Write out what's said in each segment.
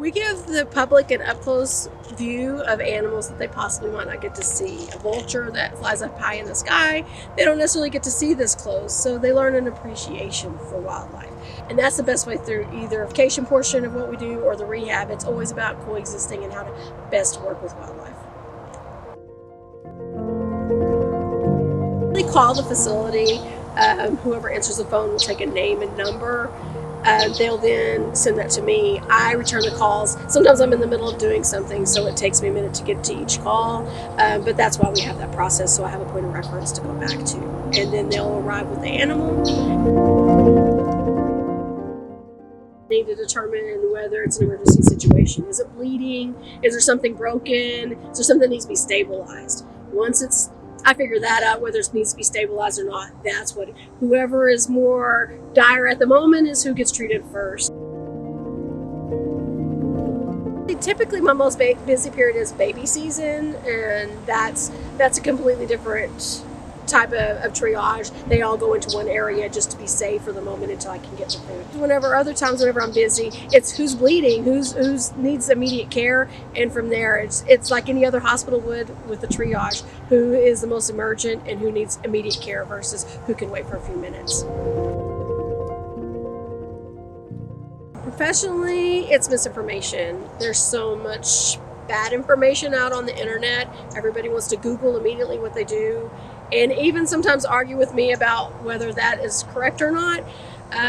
We give the public an up-close view of animals that they possibly might not get to see. A vulture that flies up high in the sky, they don't necessarily get to see this close, so they learn an appreciation for wildlife. And that's the best way through either the education portion of what we do or the rehab. It's always about coexisting and how to best work with wildlife. They call the facility. Whoever answers the phone will take a name and number. They'll then send that to me. I return the calls. Sometimes I'm in the middle of doing something, so it takes me a minute to get to each call. But that's why we have that process, so I have a point of reference to go back to. And then they'll arrive with the animal. Need to determine whether it's an emergency situation. Is it bleeding? Is there something broken? Is there something that needs to be stabilized? Once I figure that out, whether it needs to be stabilized or not. That's what, whoever is more dire at the moment is who gets treated first. Typically my most busy period is baby season, and that's a completely different type of triage. They all go into one area just to be safe for the moment until I can get the food. Whenever I'm busy, it's who's bleeding, who's needs immediate care, and from there it's like any other hospital would with the triage, who is the most emergent and who needs immediate care versus who can wait for a few minutes. Professionally, it's misinformation. There's so much bad information out on the internet. Everybody wants to Google immediately what they do, and even sometimes argue with me about whether that is correct or not.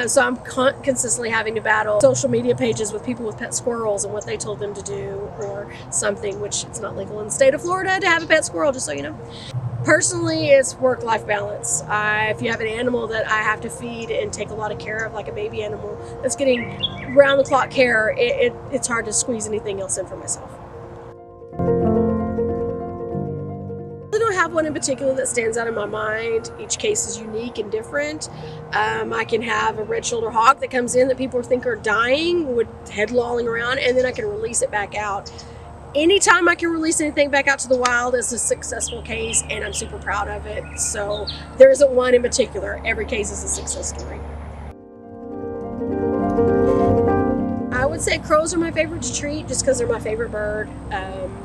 So I'm consistently having to battle social media pages with people with pet squirrels and what they told them to do or something, which it's not legal in the state of Florida to have a pet squirrel, just so you know. Personally, it's work-life balance. If you have an animal that I have to feed and take a lot of care of, like a baby animal that's getting round-the-clock care, it's hard to squeeze anything else in for myself. I don't have one in particular that stands out in my mind. Each case is unique and different. I can have a red-shouldered hawk that comes in that people think are dying, with head lolling around, and then I can release it back out. Anytime I can release anything back out to the wild is a successful case, and I'm super proud of it. So there isn't one in particular. Every case is a success story. I would say crows are my favorite to treat just because they're my favorite bird.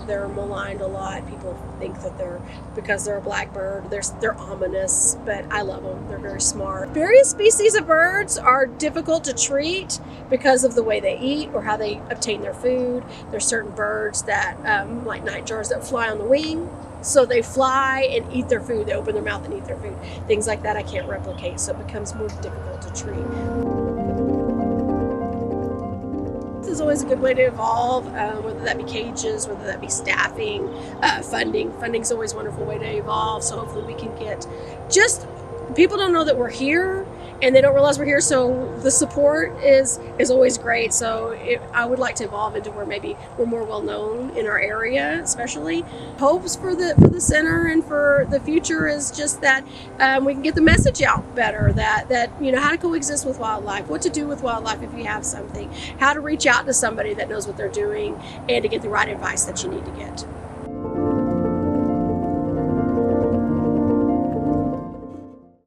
They're maligned a lot. People think that because they're a black bird, they're ominous, but I love them. They're very smart. Various species of birds are difficult to treat because of the way they eat or how they obtain their food. There's certain birds that, like nightjars, that fly on the wing. So they fly and eat their food. They open their mouth and eat their food. Things like that I can't replicate, so it becomes more difficult to treat. Is always a good way to evolve, whether that be cages, whether that be staffing, funding. Funding's always a wonderful way to evolve, so hopefully we can get people don't know that we're here and they don't realize we're here, so the support is always great. So I would like to evolve into where maybe we're more well known in our area, especially. Hopes for the center and for the future is just that we can get the message out better, that you know, how to coexist with wildlife, what to do with wildlife if you have something, how to reach out to somebody that knows what they're doing, and to get the right advice that you need to get.